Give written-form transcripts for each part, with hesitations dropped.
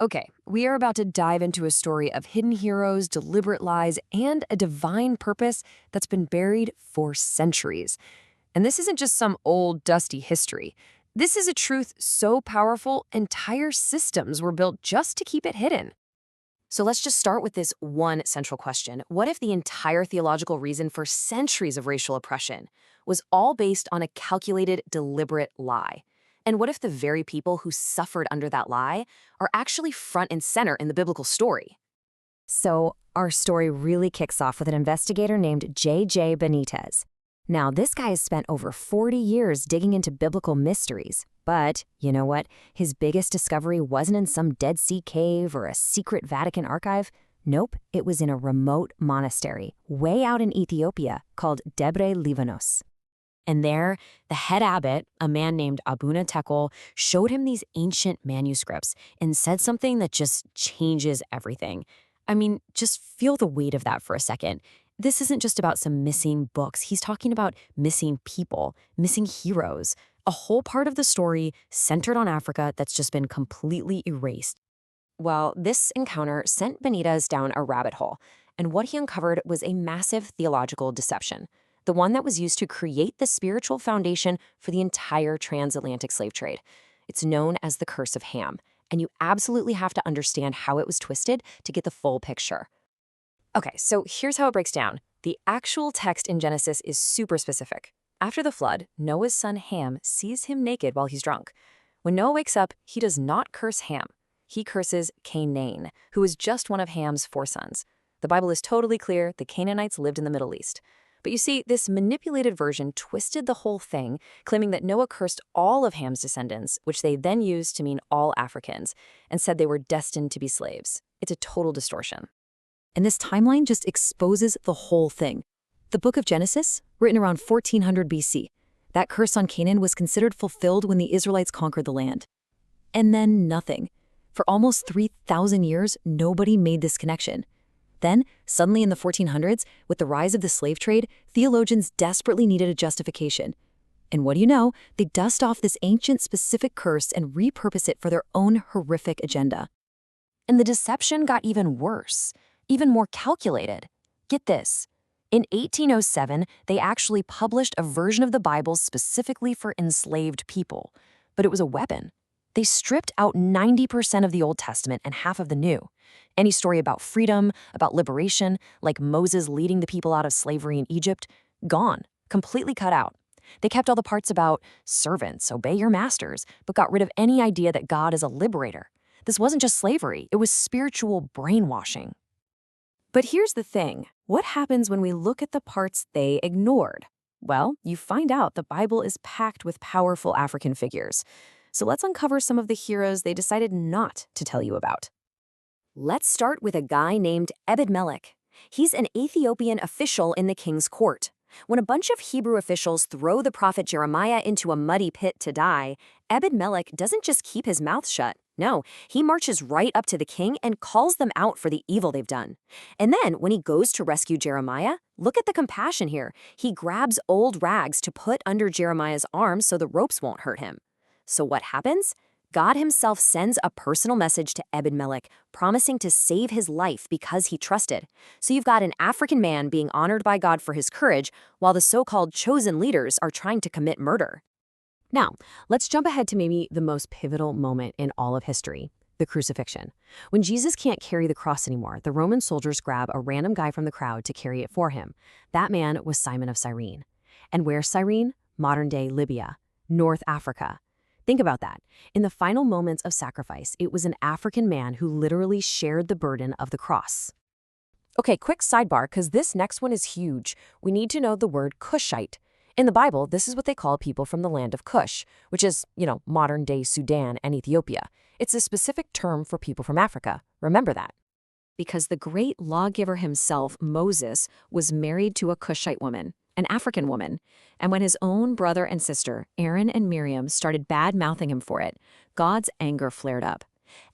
Okay, we are about to dive into a story of hidden heroes, deliberate lies, and a divine purpose that's been buried for centuries. And this isn't just some old, dusty history. This is a truth so powerful, entire systems were built just to keep it hidden. So let's just start with this one central question. What if the entire theological reason for centuries of racial oppression was all based on a calculated, deliberate lie? And what if the very people who suffered under that lie are actually front and center in the biblical story? So, our story really kicks off with an investigator named J.J. Benitez. Now, this guy has spent over 40 years digging into biblical mysteries. But, you know what? His biggest discovery wasn't in some Dead Sea cave or a secret Vatican archive. Nope, it was in a remote monastery, way out in Ethiopia, called Debre Livanos. And there, the head abbot, a man named Abuna Tekel, showed him these ancient manuscripts and said something that just changes everything. I mean, just feel the weight of that for a second. This isn't just about some missing books. He's talking about missing people, missing heroes, a whole part of the story centered on Africa that's just been completely erased. Well, this encounter sent Benitez down a rabbit hole, and what he uncovered was a massive theological deception, the one that was used to create the spiritual foundation for the entire transatlantic slave trade. It's known as the Curse of Ham, and you absolutely have to understand how it was twisted to get the full picture. Okay, so here's how it breaks down. The actual text in Genesis is super specific. After the flood, Noah's son Ham sees him naked while he's drunk. When Noah wakes up, he does not curse Ham. He curses Canaan, who is just one of Ham's four sons. The Bible is totally clear the Canaanites lived in the Middle East. But you see, this manipulated version twisted the whole thing, claiming that Noah cursed all of Ham's descendants, which they then used to mean all Africans, and said they were destined to be slaves. It's a total distortion. And this timeline just exposes the whole thing. The book of Genesis, written around 1400 BC, that curse on Canaan was considered fulfilled when the Israelites conquered the land. And then nothing. For almost 3,000 years, nobody made this connection. Then, suddenly in the 1400s, with the rise of the slave trade, theologians desperately needed a justification. And what do you know? They dust off this ancient specific curse and repurpose it for their own horrific agenda. And the deception got even worse, even more calculated. Get this. In 1807, they actually published a version of the Bible specifically for enslaved people, but it was a weapon. They stripped out 90% of the Old Testament and half of the New. Any story about freedom, about liberation, like Moses leading the people out of slavery in Egypt, gone, completely cut out. They kept all the parts about servants, obey your masters, but got rid of any idea that God is a liberator. This wasn't just slavery, it was spiritual brainwashing. But here's the thing. What happens when we look at the parts they ignored? Well, you find out the Bible is packed with powerful African figures. So let's uncover some of the heroes they decided not to tell you about. Let's start with a guy named Ebed-Melech. He's an Ethiopian official in the king's court. When a bunch of Hebrew officials throw the prophet Jeremiah into a muddy pit to die, Ebed-Melech doesn't just keep his mouth shut. No, he marches right up to the king and calls them out for the evil they've done. And then, when he goes to rescue Jeremiah, look at the compassion here. He grabs old rags to put under Jeremiah's arms so the ropes won't hurt him. So what happens? God himself sends a personal message to Ebed-Melech, promising to save his life because he trusted. So you've got an African man being honored by God for his courage, while the so-called chosen leaders are trying to commit murder. Now, let's jump ahead to maybe the most pivotal moment in all of history, the crucifixion. When Jesus can't carry the cross anymore, the Roman soldiers grab a random guy from the crowd to carry it for him. That man was Simon of Cyrene. And where's Cyrene? Modern-day Libya, North Africa. Think about that. In the final moments of sacrifice, it was an African man who literally shared the burden of the cross. Okay, quick sidebar, because this next one is huge. We need to know the word Cushite. In the Bible, this is what they call people from the land of Cush, which is, modern-day Sudan and Ethiopia. It's a specific term for people from Africa. Remember that. Because the great lawgiver himself, Moses, was married to a Cushite woman, an African woman. And when his own brother and sister, Aaron and Miriam, started bad-mouthing him for it, God's anger flared up.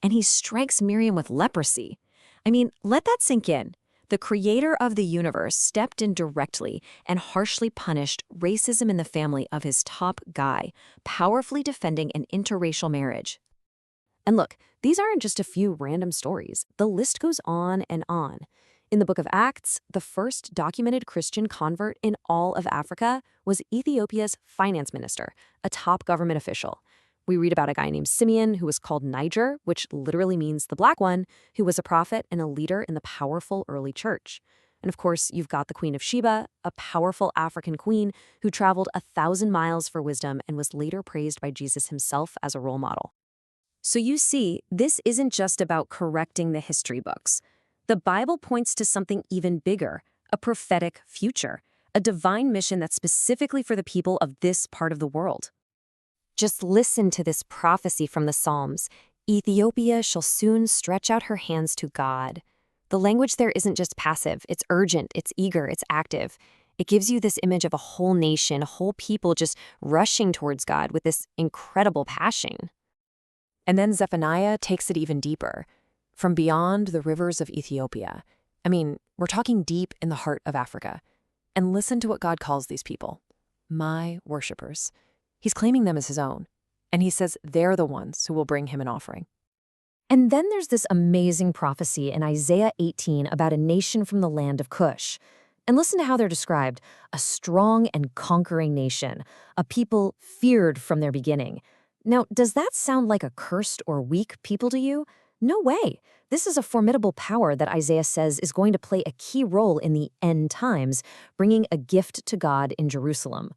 And he strikes Miriam with leprosy. I mean, let that sink in. The creator of the universe stepped in directly and harshly punished racism in the family of his top guy, powerfully defending an interracial marriage. And look, these aren't just a few random stories. The list goes on and on. In the book of Acts, the first documented Christian convert in all of Africa was Ethiopia's finance minister, a top government official. We read about a guy named Simeon who was called Niger, which literally means the black one, who was a prophet and a leader in the powerful early church. And of course, you've got the Queen of Sheba, a powerful African queen who traveled 1,000 miles for wisdom and was later praised by Jesus himself as a role model. So you see, this isn't just about correcting the history books. The Bible points to something even bigger, a prophetic future, a divine mission that's specifically for the people of this part of the world. Just listen to this prophecy from the Psalms. Ethiopia shall soon stretch out her hands to God. The language there isn't just passive, it's urgent, it's eager, it's active. It gives you this image of a whole nation, a whole people just rushing towards God with this incredible passion. And then Zephaniah takes it even deeper. From beyond the rivers of Ethiopia. I mean, we're talking deep in the heart of Africa. And listen to what God calls these people. My worshipers. He's claiming them as his own. And he says they're the ones who will bring him an offering. And then there's this amazing prophecy in Isaiah 18 about a nation from the land of Cush. And listen to how they're described: a strong and conquering nation, a people feared from their beginning. Now, does that sound like a cursed or weak people to you? No way. This is a formidable power that Isaiah says is going to play a key role in the end times, bringing a gift to God in Jerusalem.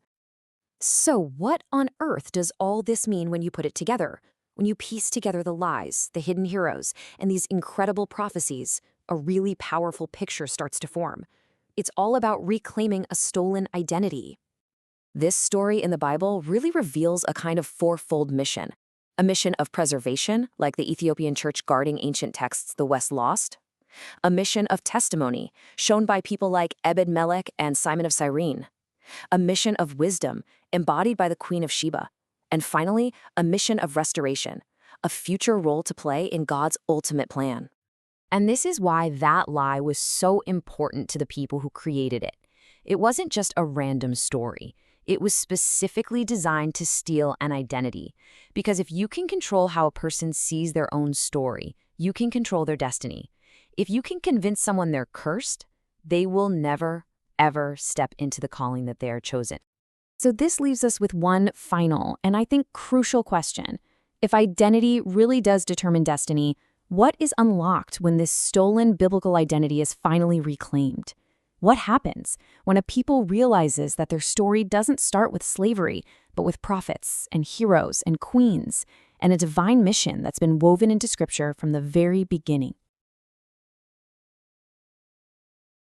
So what on earth does all this mean when you put it together? When you piece together the lies, the hidden heroes, and these incredible prophecies, a really powerful picture starts to form. It's all about reclaiming a stolen identity. This story in the Bible really reveals a kind of fourfold mission. A mission of preservation, like the Ethiopian church guarding ancient texts the West lost. A mission of testimony, shown by people like Ebed-Melech and Simon of Cyrene. A mission of wisdom, embodied by the Queen of Sheba. And finally, a mission of restoration, a future role to play in God's ultimate plan. And this is why that lie was so important to the people who created it. It wasn't just a random story. It was specifically designed to steal an identity. Because if you can control how a person sees their own story, you can control their destiny. If you can convince someone they're cursed, they will never, ever step into the calling that they are chosen. So this leaves us with one final, and I think crucial question. If identity really does determine destiny, what is unlocked when this stolen biblical identity is finally reclaimed? What happens when a people realizes that their story doesn't start with slavery, but with prophets and heroes and queens, and a divine mission that's been woven into Scripture from the very beginning?